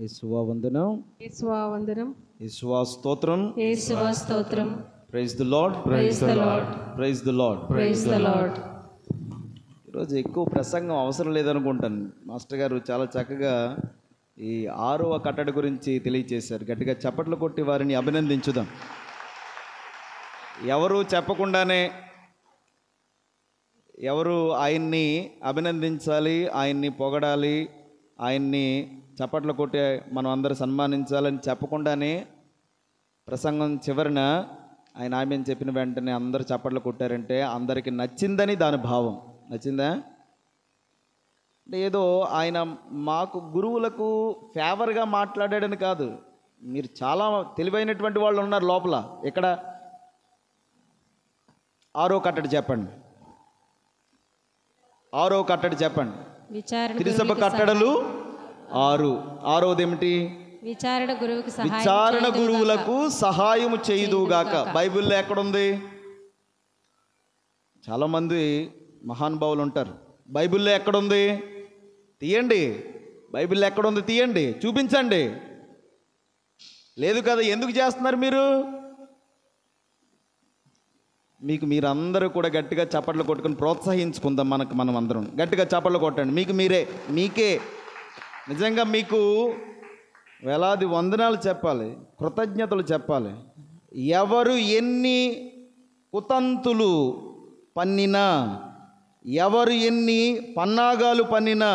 యేసువా వందనం, యేసువా వందనం, యేసువా స్తోత్రం, యేసువా స్తోత్రం. Praise the Lord, praise the lord, praise the Lord. Praise the Lord. ఈరోజు ఎక్కువ ప్రసంగం అవసరం లేదనుకుంటాను. మాస్టర్ గారు చాలా చక్కగా ఈ 6వ కట్టడి గురించి తెలియచేశారు. గట్టిగా చప్పట్లు కొట్టి వారిని అభినందించుదాం. ఎవరు చెప్పకుండానే ఎవరు ఆయన్ని అభినందించాలి, ఆయన్ని పొగడాలి, ఆయన్ని చప్పట్లు కొట్టి మనం అందరూ సన్మానించాలని చెప్పకుండానే ప్రసంగం చివరిన ఆయన ఆమెను చెప్పిన వెంటనే అందరూ చప్పట్లు కొట్టారంటే అందరికీ నచ్చిందని దాని భావం. నచ్చిందా? అంటే ఏదో ఆయన మాకు గురువులకు ఫేవర్గా మాట్లాడాడని కాదు. మీరు చాలా తెలివైనటువంటి వాళ్ళు ఉన్నారు లోపల. ఇక్కడ 6వ కట్టడి చెప్పండి, 6వ కట్టడి చెప్పండి. తిరుసభ కట్టడలు 6. 6వది ఏమిటి? విచారణ గురువులకు సహాయము చేయుదుగాక. బైబిల్లో ఎక్కడుంది? చాలామంది మహానుభావులు ఉంటారు. బైబిల్లో ఎక్కడుంది? తీయండి. బైబిల్లో ఎక్కడుంది? తీయండి, చూపించండి. లేదు కదా, ఎందుకు చేస్తున్నారు మీరు? మీకు మీరందరూ కూడా గట్టిగా చప్పట్లు కొట్టుకొని ప్రోత్సహించుకుందాం. మనం అందరం గట్టిగా చప్పట్లు కొట్టండి. మీకే నిజంగా మీకు వేలాది వందనాలు చెప్పాలి, కృతజ్ఞతలు చెప్పాలి. ఎవరు ఎన్ని కుతంతులు పన్నినా, ఎవరు ఎన్ని పన్నాగాలు పన్నినా,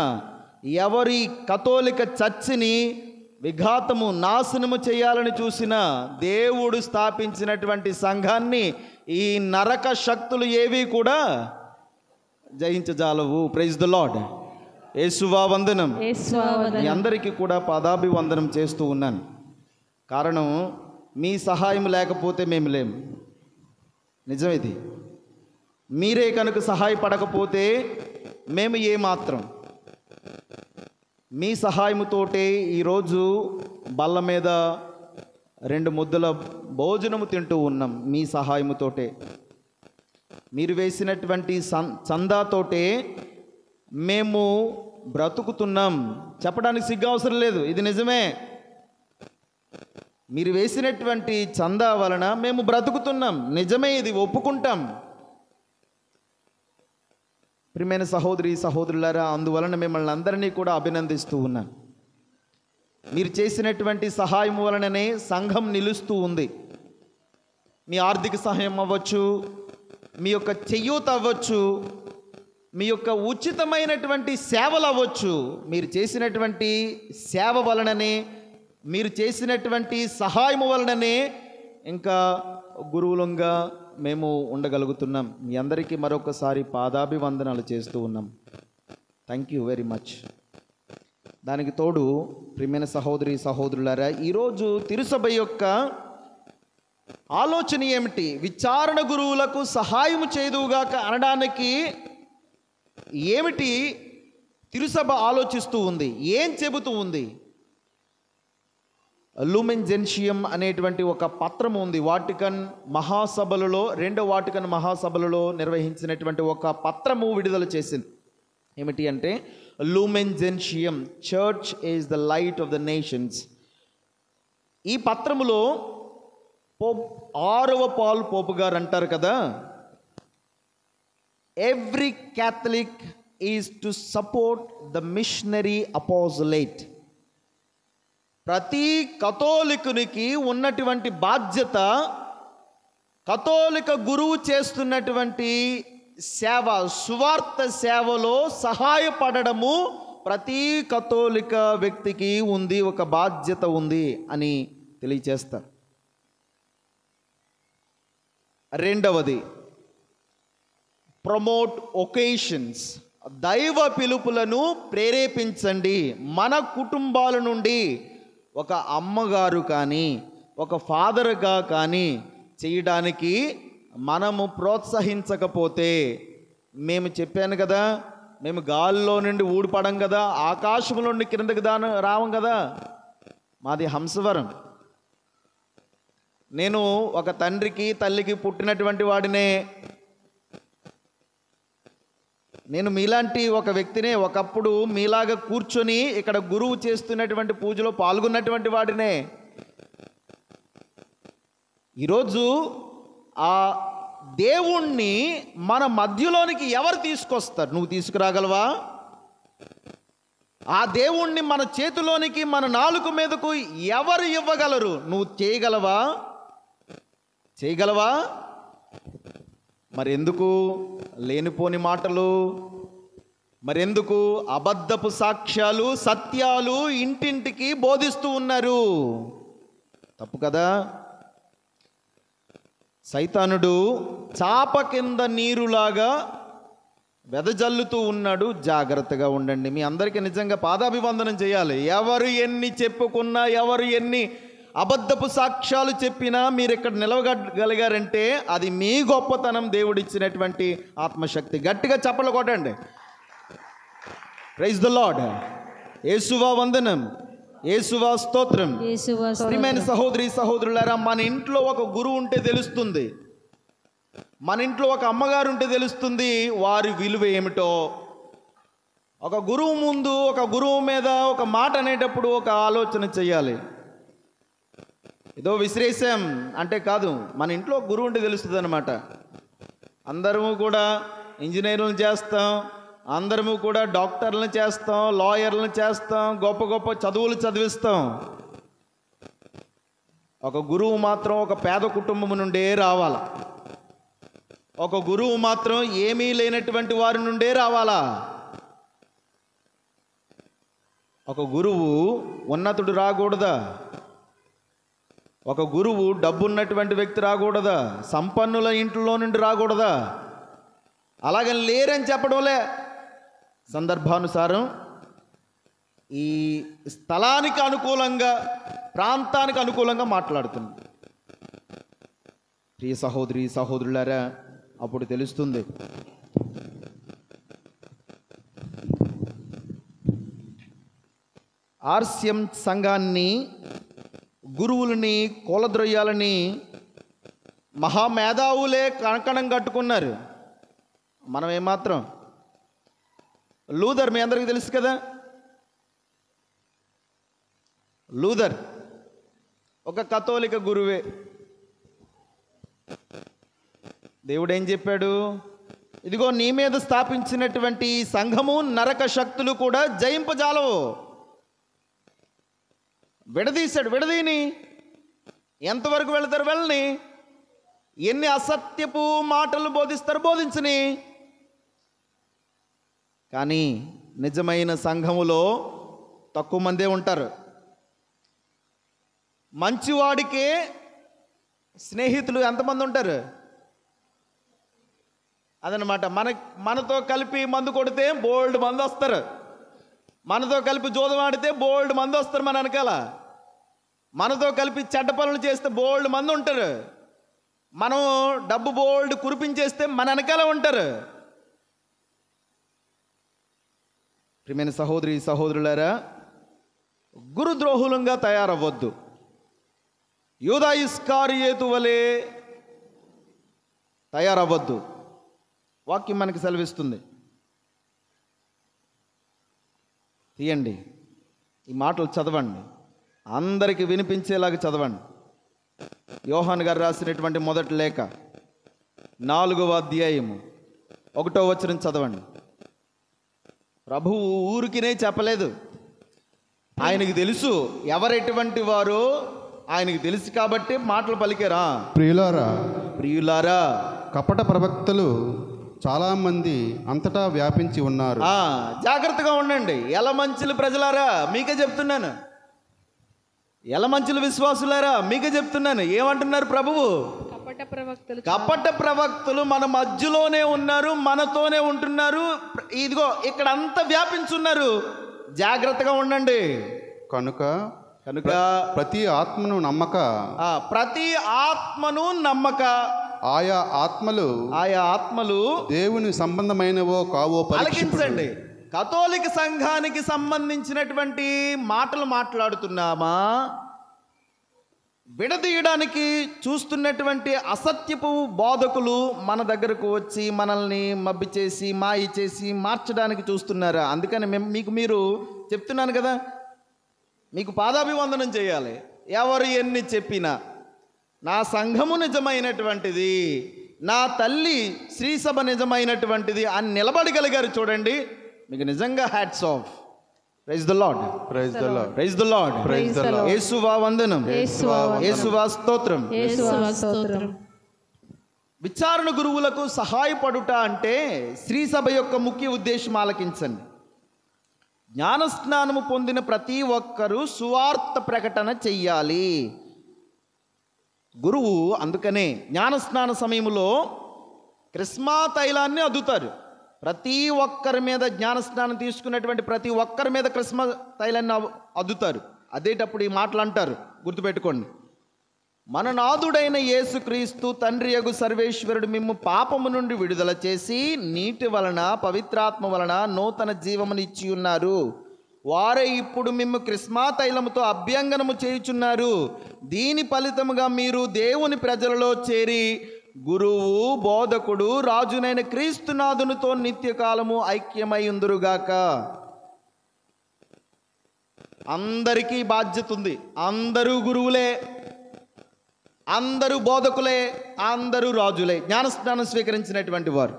ఎవరి కథోలిక చర్చిని విఘాతము నాశనము చేయాలని చూసిన దేవుడు స్థాపించినటువంటి సంఘాన్ని ఈ నరక శక్తులు ఏవి కూడా జయించజాలవు. Praise the lord. యేసువా వందనం. మీ అందరికీ కూడా పాదాభివందనం చేస్తూ ఉన్నాను. కారణం, మీ సహాయం లేకపోతే మేము లేము. నిజం ఇది. మీరే కనుక సహాయపడకపోతే మేము ఏమాత్రం. మీ సహాయముతోటే ఈరోజు బల్ల మీద 2 ముద్దల భోజనము తింటూ ఉన్నాం. మీ సహాయముతోటే, మీరు వేసినటువంటి చందాతోటే మేము బ్రతుకుతున్నాం. చెప్పడానికి సిగ్గు అవసరం లేదు, ఇది నిజమే. మీరు వేసినటువంటి చందా వలన మేము బ్రతుకుతున్నాం. నిజమే, ఇది ఒప్పుకుంటాం. ప్రియమైన సహోదరి సహోదరులారా, అందువలన మిమ్మల్ని అందరినీ కూడా అభినందిస్తూ ఉన్నాను. మీరు చేసినటువంటి సహాయం వలననే సంఘం నిలుస్తూ ఉంది. మీ ఆర్థిక సహాయం అవ్వచ్చు, మీ యొక్క చెయ్యూత అవ్వచ్చు, మీ యొక్క ఉచితమైనటువంటి సేవలు అవ్వచ్చు. మీరు చేసినటువంటి సేవ వలననే, మీరు చేసినటువంటి సహాయం వలననే ఇంకా గురువులంగా మేము ఉండగలుగుతున్నాం. మీ అందరికీ మరొకసారి పాదాభివందనాలు చేస్తూ ఉన్నాం. Thank you very much. దానికి తోడు ప్రియమైన సహోదరి సహోదరులారా, ఈరోజు తిరుసభ యొక్క ఆలోచన ఏమిటి? విచారణ గురువులకు సహాయం చేదుగాక అనడానికి ఏమిటి తిరుసభ ఆలోచిస్తూ ఉంది? ఏం చెబుతూ ఉంది? లూమెన్ జెన్షియం అనేటువంటి ఒక పత్రం ఉంది. వాటికన్ మహాసభలలో, 2వ వాటికన్ మహాసభలలో నిర్వహించినటువంటి ఒక పత్రము విడుదల చేసింది. ఏమిటి అంటే, Lumen Gentium, church is the light of the nations. ఈ పత్రములో 6వ పాల్ పోపు గారు అంటారు కదా, every Catholic is to support the missionary apostolate. ప్రతి కథోలికునికి ఉన్నటువంటి బాధ్యత, కథోలిక గురువు చేస్తున్నటువంటి సేవ, సువార్త సేవలో సహాయపడడము ప్రతి కథోలిక వ్యక్తికి ఉంది, ఒక బాధ్యత ఉంది అని తెలియచేస్తారు. 2వది, ప్రమోట్ ఒకేషన్స్. దైవ పిలుపులను ప్రేరేపించండి. మన కుటుంబాల నుండి ఒక అమ్మగారు కానీ, ఒక ఫాదర్గా కానీ చేయడానికి మనము ప్రోత్సహించకపోతే, మేము చెప్పాను కదా, మేము గాల్లో నుండి ఊడిపడం కదా, ఆకాశం నుండి కిందకి రావం కదా. మాది హంసవరం. నేను ఒక తండ్రికి తల్లికి పుట్టినటువంటి వాడినే. నేను మీలాంటి ఒక వ్యక్తినే, ఒకప్పుడు మీలాగా కూర్చొని ఇక్కడ గురువు చేస్తున్నటువంటి పూజలో పాల్గొన్నటువంటి వాడినే. ఈరోజు ఆ దేవుణ్ణి మన మధ్యలోనికి ఎవరు తీసుకొస్తారు? నువ్వు తీసుకురాగలవా? ఆ దేవుణ్ణి మన చేతిలోనికి, మన నాలుక మీదకు ఎవరు ఇవ్వగలరు? నువ్వు చేయగలవా? చేయగలవా? మరెందుకు లేనిపోని మాటలు, మరెందుకు అబద్ధపు సాక్ష్యాలు, సత్యాలు ఇంటింటికి బోధిస్తూ ఉన్నారు? తప్పు కదా. సైతానుడు చాప కింద నీరులాగా వెదజల్లుతూ ఉన్నాడు. జాగ్రత్తగా ఉండండి. మీ అందరికీ నిజంగా పాదాభివందనం చేయాలి. ఎవరు ఎన్ని చెప్పుకున్నా, ఎవరు ఎన్ని అబద్ధపు సాక్ష్యాలు చెప్పినా మీరు ఇక్కడ నిలవగలిగారంటే అది మీ గొప్పతనం, దేవుడిచ్చినటువంటి ఆత్మశక్తి. గట్టిగా చప్పలు కొట్టండి. Praise the lord. యేసువా వందనం, యేసువా స్తోత్రం. ప్రియమైన సహోదరి సహోదరులారా, మన ఇంట్లో ఒక గురువు ఉంటే తెలుస్తుంది, మన ఇంట్లో ఒక అమ్మగారు ఉంటే తెలుస్తుంది వారి విలువ ఏమిటో. ఒక గురువు ముందు, ఒక గురువు మీద ఒక మాట అనేటప్పుడు ఒక ఆలోచన చేయాలి. ఏదో విసిరేసాం అంటే కాదు, మన ఇంట్లో ఒక గురువు ఉంటే తెలుస్తుంది అన్నమాట. అందరము కూడా ఇంజనీర్లను చేస్తాం, అందరము కూడా డాక్టర్లను చేస్తాం, లాయర్లను చేస్తాం, గొప్ప గొప్ప చదువులు చదివిస్తాం. ఒక గురువు మాత్రం ఒక పేద కుటుంబం నుండే రావాలా. ఒక గురువు మాత్రం ఏమీ లేనటువంటి వారి నుండే రావాలా. ఒక గురువు ఉన్నతుడు రాకూడదా? ఒక గురువు డబ్బున్నటువంటి వ్యక్తి రాకూడదా? సంపన్నుల ఇంట్లో నుండి రాకూడదా? అలాగని లేరని చెప్పడంలే. సందర్భానుసారం ఈ స్థలానికి అనుకూలంగా, ప్రాంతానికి అనుకూలంగా మాట్లాడుతుంది. ప్రియ సహోదరి సహోదరులారా, అప్పుడు తెలుస్తుంది ఆర్సిఎం సంఘాన్ని, గురువులని కూలద్రొయ్యాలని మహామేధావులే కంకణం కట్టుకున్నారు. మనం ఏమాత్రం. లూథర్ మీ అందరికీ తెలుసు కదా. లూథర్ ఒక కథోలిక గురువే. దేవుడు ఏం చెప్పాడు? ఇదిగో నీ మీద స్థాపించినటువంటి సంఘము, నరక శక్తులు కూడా జయింపజాలవు. విడదీశాడు. విడదీని ఎంతవరకు వెళతారు వెళ్ళని, ఎన్ని అసత్యపు మాటలు బోధిస్తారు బోధించని. కానీ నిజమైన సంఘములో తక్కువ మందే ఉంటారు. మంచివాడికే స్నేహితులు ఎంతమంది ఉంటారు? అదనమాట. మనతో కలిపి మందు కొడితే బోల్డ్ మంది వస్తారు, మనతో కలిపి జోదం ఆడితే బోల్డ్ మంది వస్తారు మన వెనకాల, మనతో కలిపి చెడ్డ పనులు చేస్తే బోల్డ్ మంది ఉంటారు, మనం డబ్బు బోల్డ్ కురిపించేస్తే మన వెనకాల ఉంటారు. ప్రియమైన సహోదరి సహోదరులారా, గురుద్రోహులంగా తయారవ్వద్దు. యూదా ఇస్కారియోతు వలె తయారవ్వద్దు. వాక్యం మనకి సెలవిస్తుంది. తీయండి, ఈ మాటలు చదవండి, అందరికీ వినిపించేలాగా చదవండి. యోహాను గారు రాసినటువంటి మొదటి లేఖ 4వ అధ్యాయము 1వ వచనం చదవండి. ప్రభువు ఊరికినే చెప్పలేదు. ఆయనకి తెలుసు ఎవరెటువంటి వారో ఆయనకి తెలుసు కాబట్టి మాటలు పలికారా. ప్రియులారా, కపట ప్రవక్తలు చాలామంది అంతటా వ్యాపించి ఉన్నారు. జాగ్రత్తగా ఉండండి. ఎలమంచులు ప్రజలారా మీకే చెప్తున్నాను, ఎలమంచులు విశ్వాసులారా మీకే చెప్తున్నాను. ఏమంటున్నారు ప్రభువు? కపట ప్రవక్తలు మన మధ్యలోనే ఉన్నారు, మనతోనే ఉంటున్నారు. ఇదిగో ఇక్కడ అంతా వ్యాపించున్నారు. జాగ్రత్తగా ఉండండి. కనుక ప్రతి ఆత్మను నమ్మక ఆయా ఆత్మలు దేవుని సంబంధమైనవో కావో పరీక్షించండి. కథోలిక సంఘానికి సంబంధించినటువంటి మాటలు మాట్లాడుతున్నామా, విడదీయడానికి చూస్తున్నటువంటి అసత్యపు బోధకులు మన దగ్గరకు వచ్చి మనల్ని మబ్బి చేసి మాయ చేసి మార్చడానికి చూస్తున్నారా? అందుకని మీకు మీరు చెప్తున్నాను కదా, మీకు పాదాభివందనం చేయాలి. ఎవరు ఎన్ని చెప్పినా నా సంఘము నిజమైనటువంటిది, నా తల్లి శ్రీసభ నిజమైనటువంటిది అని నిలబడగలిగారు చూడండి, మీకు నిజంగా hats off. Praise the lord, praise the lord, praise the lord, praise the lord. యేసువా వందనం, యేసువా స్తోత్రం. స్తోత్రం. విచారణ గురువులకు సహాయపడుట అంటే శ్రీసభ యొక్క ముఖ్య ఉద్దేశం ఆలకించండి. జ్ఞానస్నానము పొందిన ప్రతి ఒక్కరూ సువార్త ప్రకటన చెయ్యాలి. గురువు అందుకనే జ్ఞానస్నాన సమయంలో క్రిస్మా తైలాన్ని అద్దుతారు. ప్రతి ఒక్కరి మీద జ్ఞానస్నానం తీసుకున్నటువంటి ప్రతి ఒక్కరి మీద క్రిస్మా తైలాన్ని అద్దుతారు. అదేటప్పుడు ఈ మాటలు అంటారు, గుర్తుపెట్టుకోండి. మన నాథుడైన యేసుక్రీస్తు తండ్రి యగు సర్వేశ్వరుడు మిమ్ము పాపము నుండి విడుదల చేసి నీటి వలన పవిత్రాత్మ వలన నూతన జీవమును ఇచ్చి ఉన్నారు. వారే ఇప్పుడు మిమ్ము క్రిస్మా తైలముతో అభ్యంగనము చేయుచున్నారు. దీని ఫలితముగా మీరు దేవుని ప్రజలలో చేరి గురువు బోధకుడు రాజునైన క్రీస్తునాథునితో నిత్యకాలము ఐక్యమై ఉందురుగాక. అందరికీ బాధ్యత ఉంది. అందరూ గురువులే, అందరూ బోధకులే, అందరూ రాజులే, జ్ఞానస్నానం స్వీకరించినటువంటి వారు.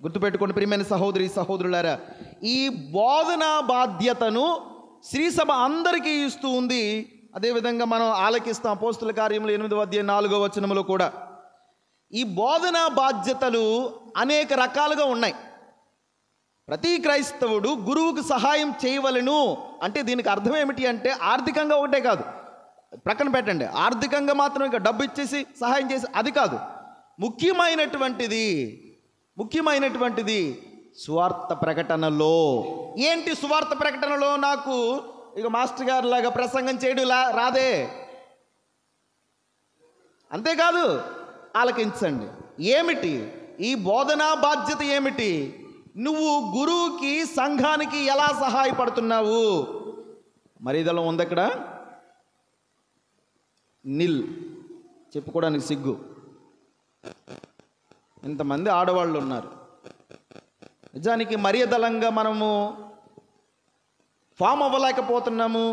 గుర్తుపెట్టుకోండి ప్రియమైన సహోదరి సహోదరులారా, ఈ బోధన బాధ్యతను శ్రీసభ అందరికీ ఇస్తూ ఉంది. అదేవిధంగా మనం ఆలకిస్తాం అపోస్తుల కార్యములు 8వ అధ్యాయం 4వ వచనములో కూడా. ఈ బోధన బాధ్యతలు అనేక రకాలుగా ఉన్నాయి. ప్రతి క్రైస్తవుడు గురువుకు సహాయం చేయవలెను అంటే దీనికి అర్థం ఏమిటి అంటే ఆర్థికంగా ఒకటే కాదు, ప్రక్కన పెట్టండి, ఆర్థికంగా మాత్రం ఇక డబ్బు ఇచ్చేసి సహాయం చేసి అది కాదు. ముఖ్యమైనటువంటిది సువార్త ప్రకటనలో. ఏంటి సువార్త ప్రకటనలో? నాకు ఇక మాస్టర్ గారు లాగా ప్రసంగం చేయడం రాదే, అంతేకాదు ఆలకించండి. ఏమిటి ఈ బోధనా బాధ్యత? ఏమిటి? నువ్వు గురువుకి సంఘానికి ఎలా సహాయపడుతున్నావు? మరీదలో ఉంది అక్కడ, నిల్ చెప్పుకోవడానికి సిగ్గు. ఇంతమంది ఆడవాళ్ళు ఉన్నారు. నిజానికి మర్యాదలంగా మనము ఫామ్ అవ్వలేకపోతున్నాము,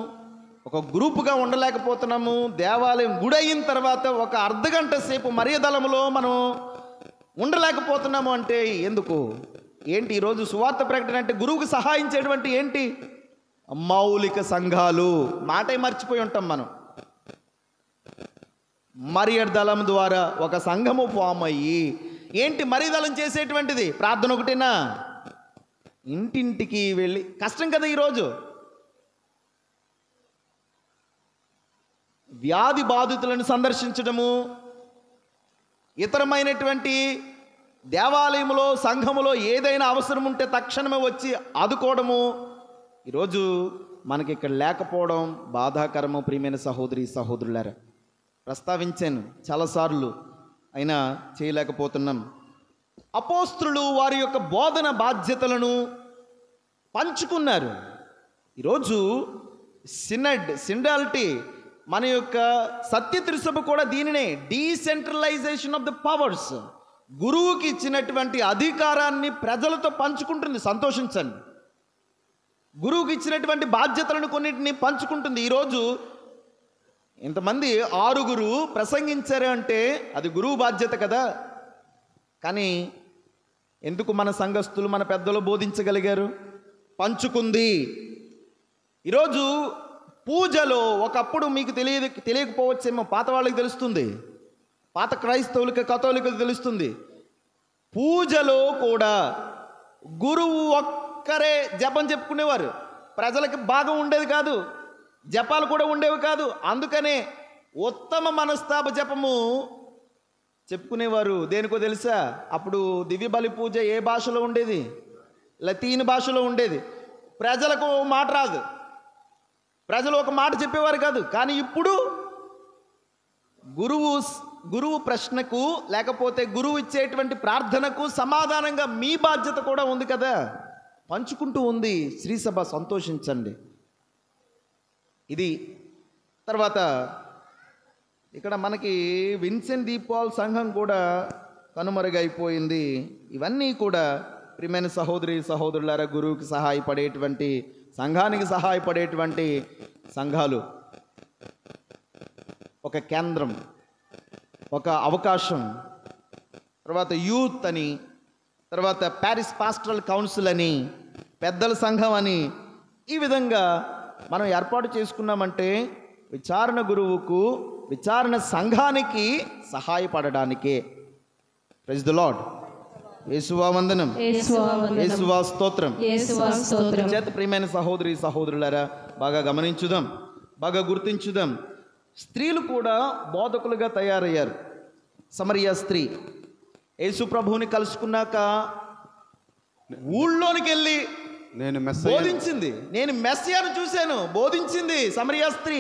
ఒక గ్రూపుగా ఉండలేకపోతున్నాము. దేవాలయం గుడి అయిన తర్వాత ఒక అర్ధగంట సేపు మర్యాదలంలో మనం ఉండలేకపోతున్నాము. అంటే ఎందుకు? ఏంటి ఈరోజు సువార్త ప్రకటన అంటే గురువుకు సహాయం చేయడం అంటే ఏంటి? మౌలిక సంఘాలు మాటే మర్చిపోయి ఉంటాం మనం. మర్యాదలం ద్వారా ఒక సంఘము ఫామ్ అయ్యి ఏంటి మర్యాదలం చేసేటువంటిది? ప్రార్థన ఒకటేనా? ఇంటింటికి వెళ్ళి కష్టం కదా ఈరోజు. వ్యాధి బాధితులను సందర్శించడము, ఇతరమైనటువంటి దేవాలయంలో సంఘములో ఏదైనా అవసరం ఉంటే తక్షణమే వచ్చి ఆదుకోవడము ఈరోజు మనకి ఇక్కడ లేకపోవడం బాధాకరము. ప్రియమైన సహోదరి సహోదరులారా, ప్రస్తావించాను చాలాసార్లు, అయినా చేయలేకపోతున్నాం. అపోస్తులు వారి యొక్క బోధన బాధ్యతలను పంచుకున్నారు. ఈరోజు సిండాలిటీ మన యొక్క సత్య త్రిసభ కూడా దీనినే డీసెంట్రలైజేషన్ ఆఫ్ ద పవర్స్. గురువుకి ఇచ్చినటువంటి అధికారాన్ని ప్రజలతో పంచుకుంటుంది. సంతోషించండి. గురువుకి ఇచ్చినటువంటి బాధ్యతలను కొన్నింటిని పంచుకుంటుంది. ఈరోజు ఇంతమంది 6 ప్రసంగించారు అంటే అది గురువు బాధ్యత కదా. కానీ ఎందుకు మన సంఘస్థులు మన పెద్దలు బోధించగలిగారు? పంచుకుంది. ఈరోజు పూజలో ఒకప్పుడు మీకు తెలియకపోవచ్చేమో, పాత వాళ్ళకి తెలుస్తుంది, పాత క్రైస్తవులకి కథోలికలకు తెలుస్తుంది. పూజలో కూడా గురువు ఒక్కరే జపం చెప్పుకునేవారు. ప్రజలకు భాగం ఉండేది కాదు, జపాలు కూడా ఉండేవి కాదు. అందుకనే ఉత్తమ మనస్తాప జపము చెప్పుకునేవారు. దేనికో తెలుసా? అప్పుడు దివ్య బలి పూజ ఏ భాషలో ఉండేది? లతీన్ భాషలో ఉండేది. ప్రజలకు మాట రాదు, ప్రజలు ఒక మాట చెప్పేవారు కాదు. కానీ ఇప్పుడు గురువు ప్రశ్నకు లేకపోతే గురువు ఇచ్చేటువంటి ప్రార్థనకు సమాధానంగా మీ బాధ్యత కూడా ఉంది కదా, పంచుకుంటూ ఉంది శ్రీసభ. సంతోషించండి. ఇది తర్వాత ఇక్కడ మనకి విన్సెంట్ డి పాల్ సంఘం కూడా కనుమరుగైపోయింది. ఇవన్నీ కూడా ప్రియమైన సహోదరి సహోదరులారా, గురువుకి సహాయపడేటువంటి, సంఘానికి సహాయపడేటువంటి సంఘాలు, ఒక కేంద్రం, ఒక అవకాశం, తర్వాత యూత్ అని, తర్వాత ప్యారిస్ పాస్టరల్ కౌన్సిల్ అని, పెద్దల సంఘం అని, ఈ విధంగా మనం ఏర్పాటు చేసుకున్నామంటే విచారణ గురువుకు, విచారణ సంఘానికి సహాయపడడానికే. Praise the lord. యేసువా వందనం, యేసువా స్తోత్రం. చేత ప్రియమైన సహోదరి సహోదరులారా, బాగా గమనించుదాం, బాగా గుర్తించుదాం. స్త్రీలు కూడా బోధకులుగా తయారయ్యారు. సమరియా స్త్రీ యేసు ప్రభువుని కలుసుకున్నాక ఊళ్ళోనికి వెళ్ళి నేను బోధించింది. నేను మెస్సియాను చూశాను, బోధించింది సమరియా స్త్రీ.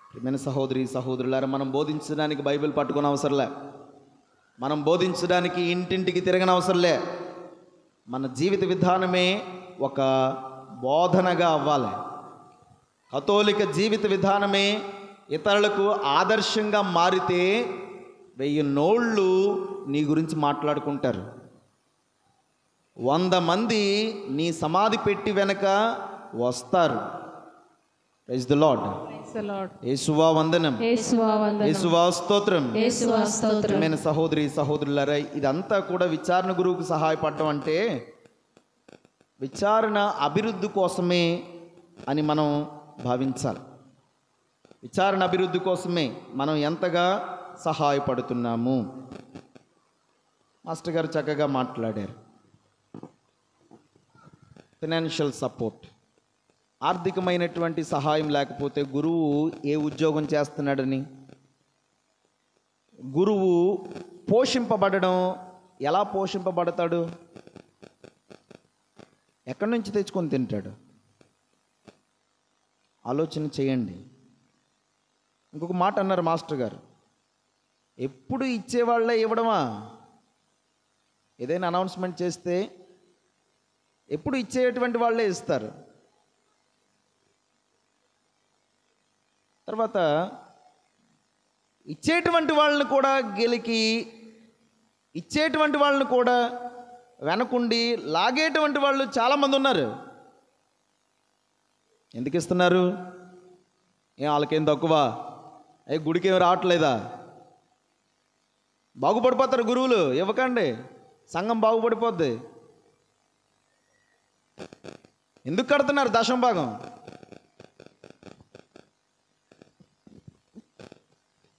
ప్రియమైన సహోదరి సహోదరులారా, మనం బోధించడానికి బైబిల్ పట్టుకునే అవసరంలే, మనం బోధించడానికి ఇంటింటికి తిరగని అవసరంలే. మన జీవిత విధానమే ఒక బోధనగా అవ్వాలి. కథోలిక జీవిత విధానమే ఇతరులకు ఆదర్శంగా మారితే 1000 నోళ్ళు నీ గురించి మాట్లాడుకుంటారు. 100 మంది నీ సమాధి పెట్టి వెనక వస్తారు. Praise the lord. యేసువా వందనం, యేసువా స్తోత్రం. ప్రియమైన సహోదరి సహోదరులారా, ఇదంతా కూడా విచారణ గురువుకు సహాయపడటం అంటే విచారణ అభివృద్ధి కోసమే అని మనం భావించాలి. విచారణ అభివృద్ధి కోసమే మనం ఎంతగా సహాయపడుతున్నాము. మాస్టర్ గారు చక్కగా మాట్లాడారు. ఫైనాన్షియల్ సపోర్ట్, ఆర్థికమైనటువంటి సహాయం లేకపోతే గురువు ఏ ఉద్యోగం చేస్తున్నాడని, గురువు పోషింపబడడం ఎలా పోషింపబడతాడు, ఎక్కడి నుంచి తెచ్చుకొని తింటాడు? ఆలోచన చేయండి. ఇంకొక మాట అన్నారు మాస్టర్ గారు, ఎప్పుడు ఇచ్చేవాళ్ళే ఇవ్వడమా? ఏదైనా అనౌన్స్మెంట్ చేస్తే ఎప్పుడు ఇచ్చేటువంటి వాళ్ళే ఇస్తారు. తర్వాత ఇచ్చేటువంటి వాళ్ళని కూడా గెలికి, ఇచ్చేటువంటి వాళ్ళని కూడా వెనకుండి లాగేటువంటి వాళ్ళు చాలామంది ఉన్నారు. ఎందుకు ఇస్తున్నారు? వాళ్ళకేం తక్కువ, గుడికి ఏం రావట్లేదా? బాగుపడిపోతారు గురువులు, ఇవ్వకండి, సంఘం బాగుపడిపోద్ది. ఎందుకు కడుతున్నారు దశమ భాగం?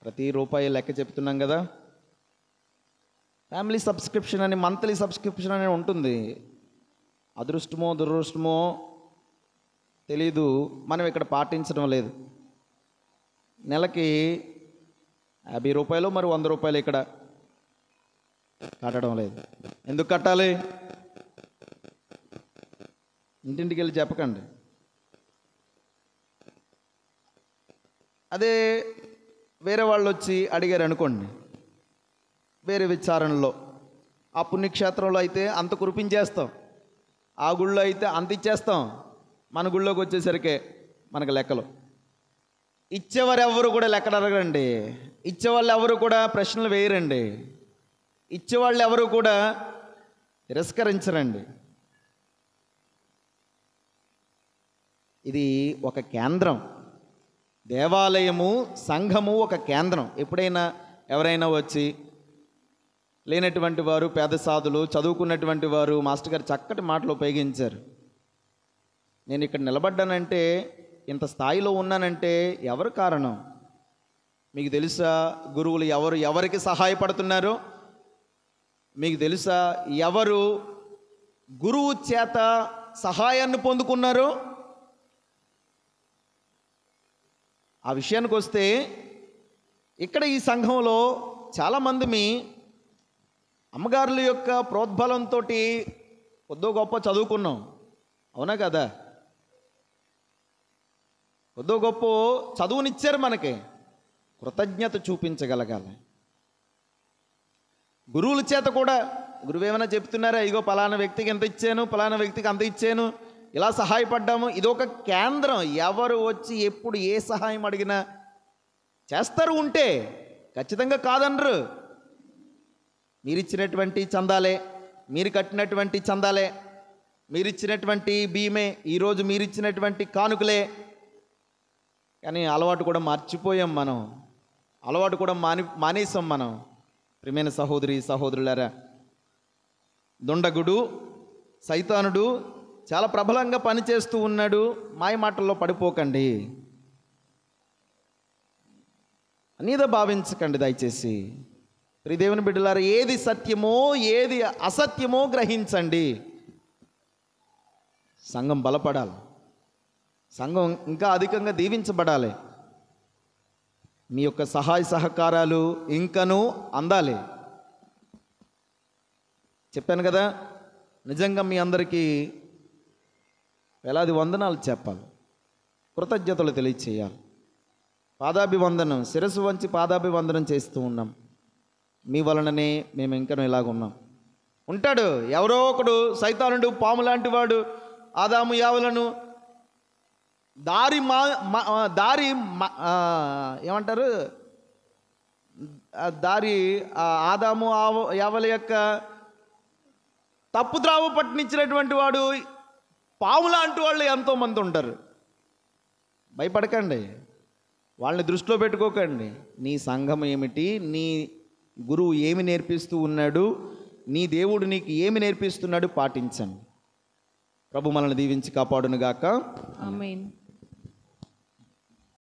ప్రతి రూపాయి లెక్క చెప్తున్నాం కదా. ఫ్యామిలీ సబ్స్క్రిప్షన్ అని, మంత్లీ సబ్స్క్రిప్షన్ అని ఉంటుంది. అదృష్టమో దురదృష్టమో తెలీదు, మనం ఇక్కడ పాటించడం లేదు. నెలకి 50 రూపాయలు, మరి 100 రూపాయలు ఇక్కడ కట్టడం లేదు. ఎందుకు కట్టాలి? ఇంటింటికి వెళ్ళి చెప్పకండి. అదే వేరే వాళ్ళు వచ్చి అడిగారు అనుకోండి, వేరే విచారణలో, ఆ పుణ్యక్షేత్రంలో అయితే అంత కురిపించేస్తాం, ఆ గుళ్ళో అయితే అంత ఇచ్చేస్తాం, మన గుళ్ళోకి వచ్చేసరికి మనకు లెక్కలు. ఇచ్చేవారు ఎవరు కూడా లెక్కలు అడగరండి, ఇచ్చేవాళ్ళు ఎవరు కూడా ప్రశ్నలు వేయరండి, ఇచ్చేవాళ్ళు ఎవరు కూడా తిరస్కరించరండి. ఇది ఒక కేంద్రం. దేవాలయము, సంఘము ఒక కేంద్రం. ఎప్పుడైనా ఎవరైనా వచ్చి, లేనటువంటి వారు, పేద సాధులు, చదువుకున్నటువంటి వారు, మాస్టర్ గారు చక్కటి మాటలు ఉపయోగించారు. నేను ఇక్కడ నిలబడ్డానంటే, ఇంత స్థాయిలో ఉన్నానంటే ఎవరు కారణం? మీకు తెలుసా గురువులు ఎవరికి సహాయపడుతున్నారో? మీకు తెలుసా ఎవరు గురువు చేత సహాయాన్ని పొందుకున్నారో? ఆ విషయానికి వస్తే, ఇక్కడ ఈ సంఘంలో చాలామంది మీ అమ్మగారుల యొక్క ప్రోద్బలంతో కొద్దో గొప్ప చదువుకున్నాం, అవునా కదా? కొద్దో గొప్ప చదువునిచ్చారు మనకి, కృతజ్ఞత చూపించగలగాలి. గురువుల చేత కూడా, గురువు ఏమైనా చెప్తున్నారా, ఇగో పలానా వ్యక్తికి ఎంత ఇచ్చాను, పలానా వ్యక్తికి అంత ఇచ్చాను, ఇలా సహాయపడ్డాము. ఇది ఒక కేంద్రం. ఎవరు వచ్చి ఎప్పుడు ఏ సహాయం అడిగినా చేస్తారు ఉంటే, ఖచ్చితంగా కాదనరు. మీరిచ్చినటువంటి చందాలే, మీరు కట్టినటువంటి చందాలే, మీరిచ్చినటువంటి బియ్యమే, ఈరోజు మీరిచ్చినటువంటి కానుకలే. కానీ అలవాటు కూడా మర్చిపోయాం మనం, అలవాటు కూడా మానేసాం మనం. ప్రియమైన సహోదరి సహోదరులారా, దుండగుడు సైతానుడు చాలా ప్రబలంగా పనిచేస్తూ ఉన్నాడు. మాయ మాటల్లో పడిపోకండి, అనిదా భావించకండి దయచేసి. ప్రియ దేవుని బిడ్డలారా, ఏది సత్యమో ఏది అసత్యమో గ్రహించండి. సంఘం బలపడాలి, సంఘం ఇంకా అధికంగా దీవించబడాలి. మీ యొక్క సహాయ సహకారాలు ఇంకనూ అందాలి. చెప్పాను కదా, నిజంగా మీ అందరికీ వేలాది వందనాలు చెప్పాలి, కృతజ్ఞతలు తెలియచేయాలి. పాదాభివందనం, శిరస్సు వంచి పాదాభివందనం చేస్తూ ఉన్నాం. మీ వలననే మేము ఇంకనూ ఇలాగున్నాం. ఉంటాడు ఎవరో ఒకడు, సైతానుడు, పాము లాంటి వాడు ఆదాము యావలను ఏమంటారు, ఆదాము యావల యొక్క తప్పు త్రావు పట్టించినటువంటి వాడు, పాము లాంటి వాళ్ళు ఎంతోమంది ఉంటారు. భయపడకండి, వాళ్ళని దృష్టిలో పెట్టుకోకండి. నీ సంఘం ఏమిటి, నీ గురువు ఏమి నేర్పిస్తూ ఉన్నాడు, నీ దేవుడు నీకు ఏమి నేర్పిస్తున్నాడు, పాటించండి. ప్రభు మనల్ని దీవించి కాపాడునుగాక. ఆమేన్.